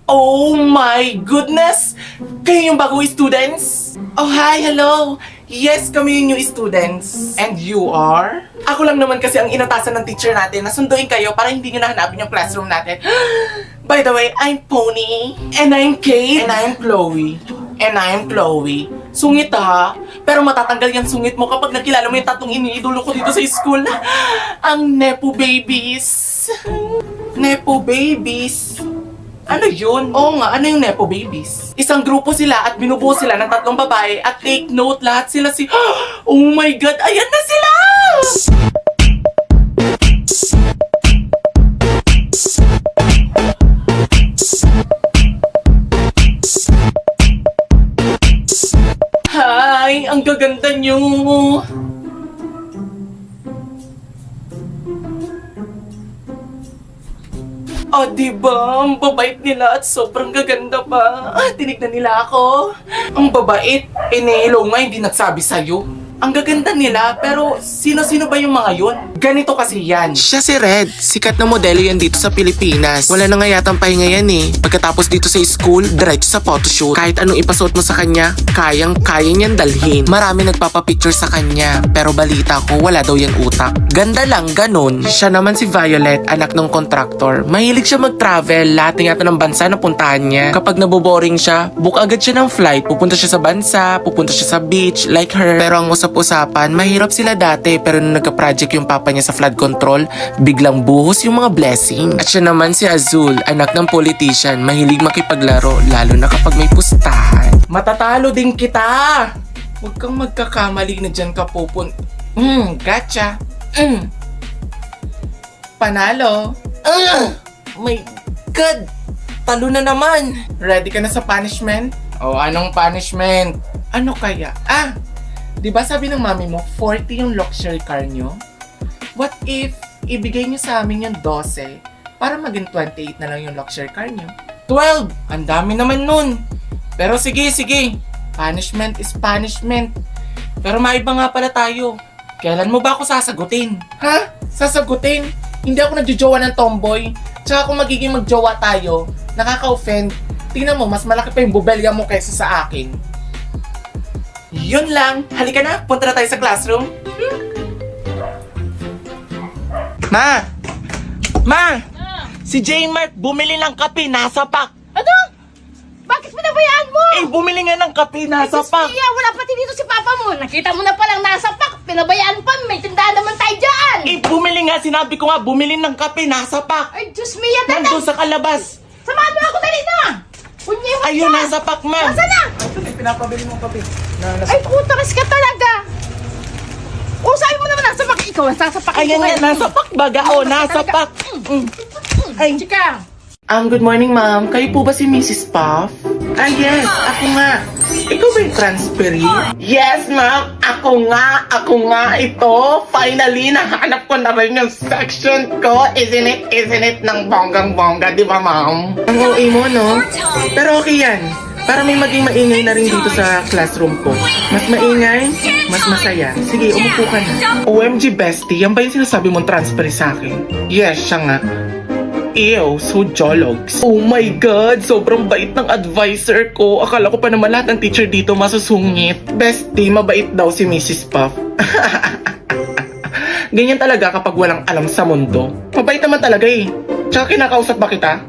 Oh my goodness! Kayo yung bagong students? Oh, hi, hello! Yes, kami yung new students. And you are? Ako lang naman kasi ang inatasan ng teacher natin na sunduin kayo para hindi nyo nahanapin yung classroom natin. By the way, I'm Pony. And I'm Kate. And I'm Chloe. And I'm Chloe. Sungit ha? Pero matatanggal yung sungit mo kapag nakilala mo yung tatlong iniidolo ko dito sa school. Ang Nepo Babies. Nepo Babies. Ano yun? Oo nga, ano yung Nepo Babies? Isang grupo sila at binubuo sila ng tatlong babae at take note, lahat sila oh my God, ayan na sila! Hi! Ang gaganda nyo! Oh, diba? Ang babait nila at sobrang gaganda pa. Tinignan nila ako. Ang babait. Hello nga, hindi nagsabi sa'yo. Ang gaganda nila, pero sino-sino ba yung mga yun? Ganito kasi yan. Siya si Red. Sikat na modelo yan dito sa Pilipinas. Wala na nga yatang pahinga yan eh. Pagkatapos dito sa school, diretso sa photoshoot. Kahit anong ipasuot mo sa kanya, kaya niyan dalhin. Marami nagpapapicture sa kanya. Pero balita ko, wala daw yan utak. Ganda lang, ganun. Siya naman si Violet, anak ng kontraktor. Mahilig siya mag-travel. Lahat ng yata ng bansa na puntahan niya. Kapag naboboring siya, book agad siya ng flight. Pupunta siya sa bansa, pupunta siya sa beach, like her. Pero ang usap-usapan, mahirap sila dati. Pero nung nagka-project yung papa niya sa flood control, biglang buhos yung mga blessing. At siya naman si Azul, anak ng politician. Mahilig makipaglaro, lalo na kapag may pustahan. Matatalo din kita! Huwag kang magkakamali na dyan ka pupun. Gotcha! Panalo! My God! Talo na naman! Ready ka na sa punishment? Oh, anong punishment? Ano kaya? Di ba sabi ng mami mo, 40 yung luxury car nyo? What if ibigay nyo sa amin yung 12 para maging 28 na lang yung luxury car nyo? 12! Ang dami naman nun! Pero sige. Punishment is punishment. Pero maiba nga pala tayo. Kailan mo ba ako sasagutin? Ha? Sasagutin? Hindi ako nagjojowa ng tomboy. Tsaka kung magiging magjowa tayo, nakaka-offend. Tingnan mo, mas malaki pa yung bubelya mo kaysa sa akin. Yun lang. Halika na, punta na tayo sa classroom. Ma! Si J-Mark bumili ng kape, nasa pack. Ano? Bakit pinabayaan mo? Bumili nga ng kape, nasa pack. Mia, wala pati dito si Papa mo. Nakita mo na palang nasa pack. Pinabayaan pa. May tindahan naman tayo dyan. Bumili nga, sinabi ko nga, bumili ng kape, nasa pack. Ay, Diyos Mia, Nandun sa kalabas. Samahan mo ako dali na. Kunyiwan Ayun, ka. nasa pack, ma. Nasaan na? Ito, pinapabili mo kape. Ay, putakas ka talaga. O, sabi mo naman nasa pack. Ikaw, nasa pack. Ayan nga, nasa pack baga. Nasa pack. Ay, chika. Good morning, ma'am. Kayo po ba si Mrs. Puff? Yes, ako nga. Ikaw ba yung transferee? Yes, ma'am. Ako nga ito. Finally, nahanap ko na rin yung section ko. Isn't it ng bonggang-bongga, di ba, ma'am? Ang OA mo, no? Pero okay yan. Para may maging maingay na rin dito sa classroom ko. Mas maingay, mas masaya. Sige, umupo ka na. OMG, bestie. Yan ba yung sinasabi mong transferee sa akin? Yes, siya nga. Ew, so jologs. Oh my God, sobrang bait ng advisor ko. Akala ko pa naman lahat ng teacher dito masusungit. Bestie, mabait daw si Mrs. Puff. Ganyan talaga kapag walang alam sa mundo. Mabait naman talaga eh. Tsaka kinakausap ba kita?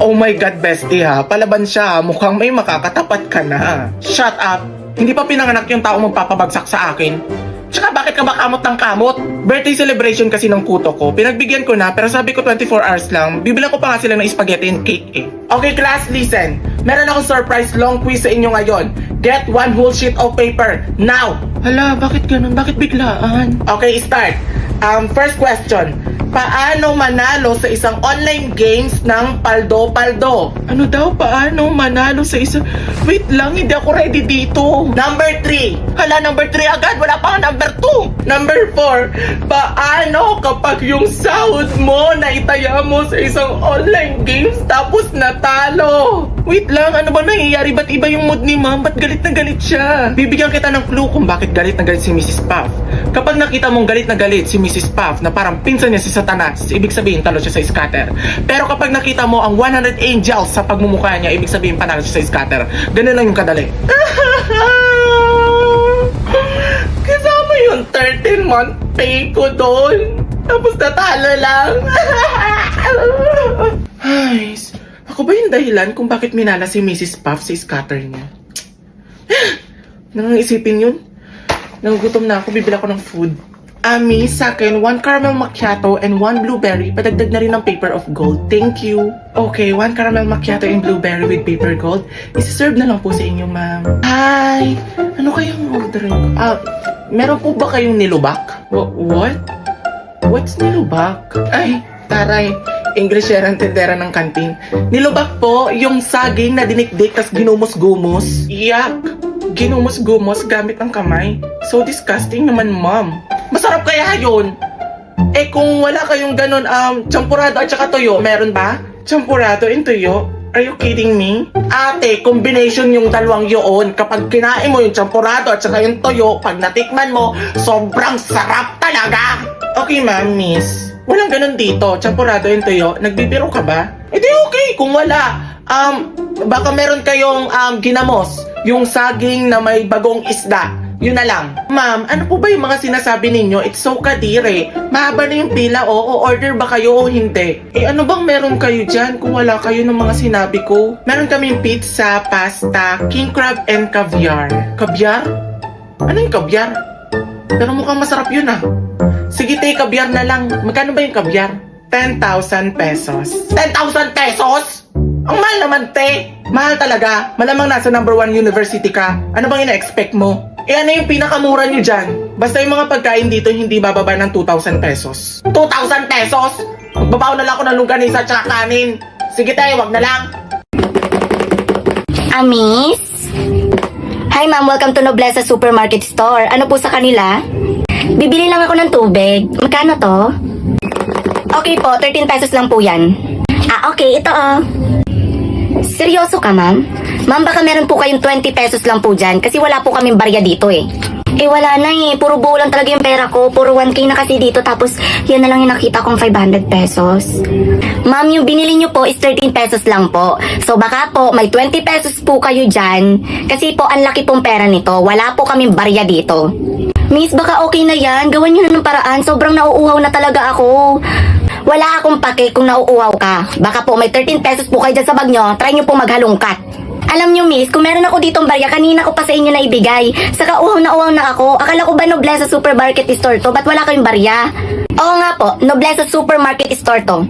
Oh my God, bestie ha. Palaban siya ha. Mukhang may makakatapat ka na. Shut up. Hindi pa pinanganak yung tao magpapabagsak sa akin. Tsaka bakit ka ba kamot ng kamot? Birthday celebration kasi ng kuto ko. Pinagbigyan ko na pero sabi ko 24 hours lang. Bibilang ko pa nga sila ng spaghetti and cake eh. Okay class, listen. Meron akong surprise long quiz sa inyo ngayon. Get one whole sheet of paper. Now! Hala, bakit ganun? Bakit biglaan? Okay, start. First question. Paano manalo sa isang online games ng paldo-paldo? Ano daw? Paano manalo sa isang... Wait lang, hindi ako ready dito. Number 3. Hala, number 3 agad. Wala pa nga number 2. Number 4. Paano kapag yung sahod mo na itaya mo sa isang online games tapos natalo? Wait lang, ano ba nangyayari? Ba't iba yung mood ni ma'am? Ba't galit na galit siya? Bibigyan kita ng clue kung bakit galit na galit si Mrs. Puff. Kapag nakita mong galit na galit si Mrs. Puff na parang pinsan niya si Satanas, ibig sabihin talo siya sa scatter. Pero kapag nakita mo ang 100 angels sa pagmumukha niya, ibig sabihin panalo siya sa scatter. Ganun lang yung kadali. Kasama yung 13-month pay ko doon. Tapos natalo lang. Ay, ako ba yung dahilan kung bakit minala si Mrs. Puff sa scatter niya? Nangangisipin yun. Nagugutom na ako, bibili ako ng food. Ami, sa akin, 1 caramel macchiato and 1 blueberry. Padagdag na rin ng paper of gold. Thank you. Okay, 1 caramel macchiato and blueberry with paper gold. Isi-serve na lang po sa inyo, ma'am. Hi! Ano kayang order ko? Meron po ba kayong nilubak? What? What's nilubak? Ay, taray. Englishera ang tendera ng kantin. Nilubak po yung saging na dinikdik tas ginumos-gumos. Yak! Ginumos-gumos gamit ng kamay. So disgusting naman, ma'am. Masarap kaya yun? Eh kung wala kayong ganun, champurado at saka toyo, meron ba? Champurado and toyo? Are you kidding me? Ate, combination yung dalawang yun. Kapag kinain mo yung champurado at saka yung toyo, pag natikman mo, sobrang sarap talaga! Okay, ma'am, miss. Walang ganun dito. Champurado and toyo. Nagbibiro ka ba? Eh di okay kung wala. Baka meron kayong ginamos. Yung saging na may bagong isda. Yun na lang. Ma'am, ano po ba yung mga sinasabi ninyo? It's so kadire. Mahaba na yung pila o order ba kayo o hindi? Eh ano bang meron kayo dyan kung wala kayo ng mga sinabi ko? Meron kaming pizza, pasta, king crab, and caviar. Caviar? Ano yung caviar? Pero mukhang masarap yun ah. Sige te, caviar na lang. Magkano ba yung caviar? 10,000 pesos. 10,000 pesos? Ang mahal naman te. Mahal talaga. Malamang nasa number 1 university ka. Ano bang ina-expect mo? Eh ano yung pinakamura nyo dyan? Basta yung mga pagkain dito hindi bababa ng 2,000 pesos. 2,000 pesos? Magbabaw na lang ako ng longganisa at kanin. Sige tayo, wag na lang. Miss? Hi ma'am, welcome to Noblesa Supermarket Store. Ano po sa kanila? Bibili lang ako ng tubig. Magkano to? Okay po, 13 pesos lang po yan. Okay, ito Seryoso ka ma'am? Ma'am, baka meron po kayong 20 pesos lang po dyan kasi wala po kaming barya dito eh. Eh wala na puro buo lang talaga yung pera ko. Puro 1K na kasi dito tapos yan na lang yung nakita kong 500 pesos. Ma'am, yung binili nyo po is 13 pesos lang po. So baka po may 20 pesos po kayo dyan kasi po ang laki pong pera nito. Wala po kaming barya dito. Miss, baka okay na yan. Gawan nyo na ng paraan. Sobrang nauuhaw na talaga ako. Wala akong pake kung nauuhaw ka. Baka po may 13 pesos po kayo dyan sa bag nyo. Try nyo po maghalongkat. Alam nyo miss, kung meron ako ditong barya, kanina ko pa sa inyo na ibigay. Saka uhaw na ako. Akala ko ba Noblesa Supermarket Store to? Ba't wala kayong barya? Oo nga po, Noblesa Supermarket Store to.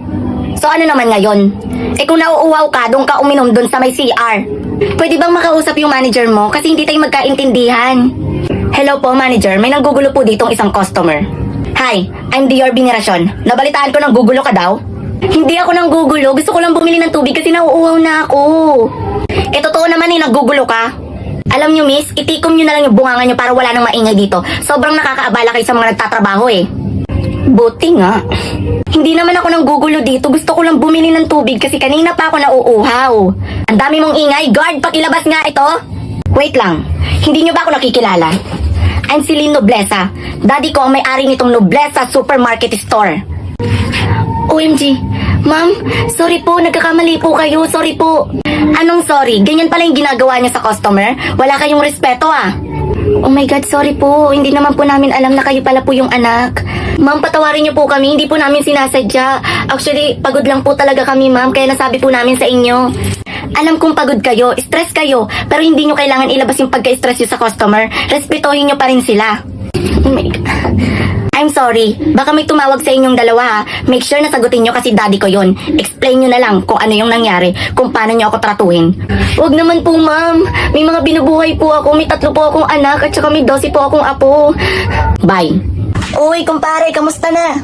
So ano naman ngayon? Eh kung nauuhaw ka, doon ka uminom doon sa may CR. Pwede bang makausap yung manager mo? Kasi hindi tayo magkaintindihan. Hello po manager, may nanggugulo po ditong isang customer. Hi, I'm Dior Binirasyon. Nabalitaan ko nang gugulo ka daw? Hindi ako nang gugulo, gusto ko lang bumili ng tubig kasi nauuhaw na ako. Eh totoo naman naggugulo ka. Alam nyo miss, itikom nyo na lang yung bunganga nyo para wala nang maingay dito. Sobrang nakakaabala kayo sa mga nagtatrabaho eh. Buti nga. Hindi naman ako nang gugulo dito, gusto ko lang bumili ng tubig kasi kanina pa ako nauuhaw. Ang dami mong ingay, guard pakilabas nga ito. Wait lang, hindi nyo ba ako nakikilala? I'm Celine Noblesa. Daddy ko ang may-ari nitong Noblesa Supermarket Store. OMG, ma'am, sorry po, nagkakamali po kayo, sorry po. Anong sorry? Ganyan pala yung ginagawa niya sa customer? Wala kayong respeto Oh my God, sorry po. Hindi naman po namin alam na kayo pala po yung anak. Ma'am, patawarin niyo po kami. Hindi po namin sinasadya. Actually, pagod lang po talaga kami, ma'am. Kaya nasabi po namin sa inyo. Alam kong pagod kayo, stress kayo, pero hindi nyo kailangan ilabas yung pagka-stress nyo sa customer. Respetuhin nyo pa rin sila. Oh my God. I'm sorry. Baka may tumawag sa inyong dalawa Make sure na sagutin nyo kasi daddy ko yon. Explain nyo na lang kung ano yung nangyari, kung paano nyo ako tratuhin. Huwag naman po ma'am. May mga binubuhay po ako. May 3 po akong anak at saka may 12 po akong apo. Bye. Uy, kumpare, kamusta na?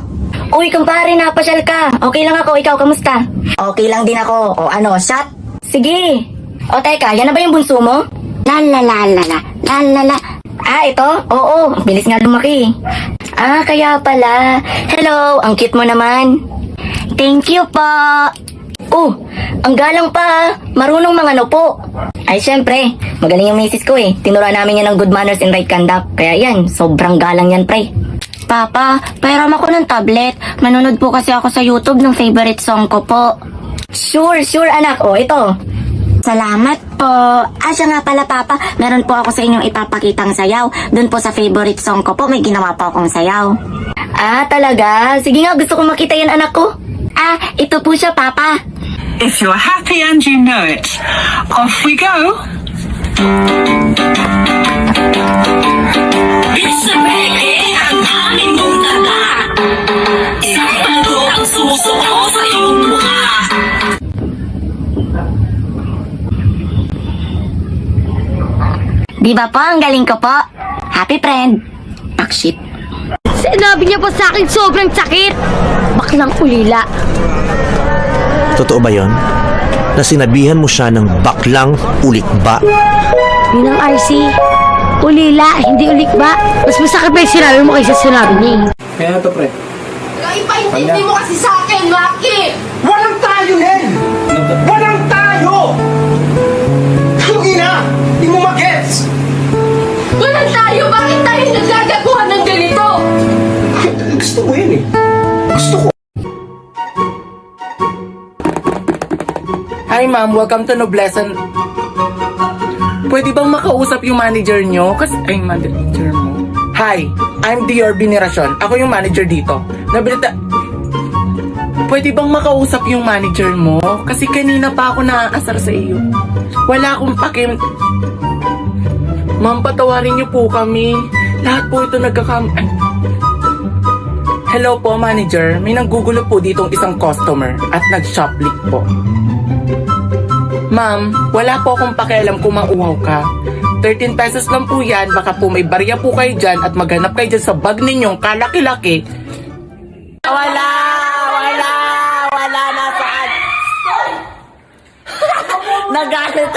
Uy, kumpare, napasyal ka. Okay lang ako. Ikaw, kamusta? Okay lang din ako. O ano, shot? Sige. O teka, yan na ba yung bunso mo? La. Ito? Oo, bilis nga lumaki. Kaya pala. Hello, ang cute mo naman. Thank you po. Oh, ang galang pa ah. Marunong mga po. Ay syempre, magaling yung misis ko eh. Tinura namin yan ng good manners and right conduct. Kaya yan, sobrang galang yan pre. Papa, pahiram ako ng tablet. Manunod po kasi ako sa YouTube ng favorite song ko po. Sure anak. O, ito. Salamat po. Siya nga pala papa, meron po ako sa inyong ipapakitang sayaw. Doon po sa favorite song ko po, may ginawa po akong sayaw. Talaga? Sige nga, gusto kong makita yan anak ko. Ito po siya papa. If you're happy and you know it, off we go. Ang aming mutala. Sa palo ang susuko sa iyong mukha. Di ba po, ang galing ko po? Happy friend. Pakshit. Sinabi niya po sa akin sobrang sakit. Baklang ulila. Totoo ba yon? Na sinabihan mo siya ng baklang ulikba? Yun ang RC. Ulila, hindi ulikba. Mas masakit ba yung sinabi mo kaysa sinabi niya eh. Kaya to, pre. Ipaintindi mo kasi sa akin, Maki! Walang tayo, Nen! Walang tayo! Ang ina! Di mo magets! Walang tayo! Bakit tayo nagagaguhan ng ganito? Gusto ko yun eh. Gusto ko. Hi ma'am, welcome to Noblesse. Pwede bang makausap yung manager nyo? Ay, manager mo. Hi, I'm Dior Bineracion. Ako yung manager dito. Pwede bang makausap yung manager mo? Kasi kanina pa ako naaasar sa iyo. Wala akong pakim... Ma'am, patawarin niyo po kami. Lahat po ito Hello po, manager. May nanggugulo po ditong isang customer at nag-shoplift po. Ma'am, wala po akong pakialam kung mauhaw ka. 13 pesos lang po yan. Baka po may barya po kayo dyan at maghanap kayo dyan sa bag ninyong kalaki-laki. Wala na saan. Nagalit.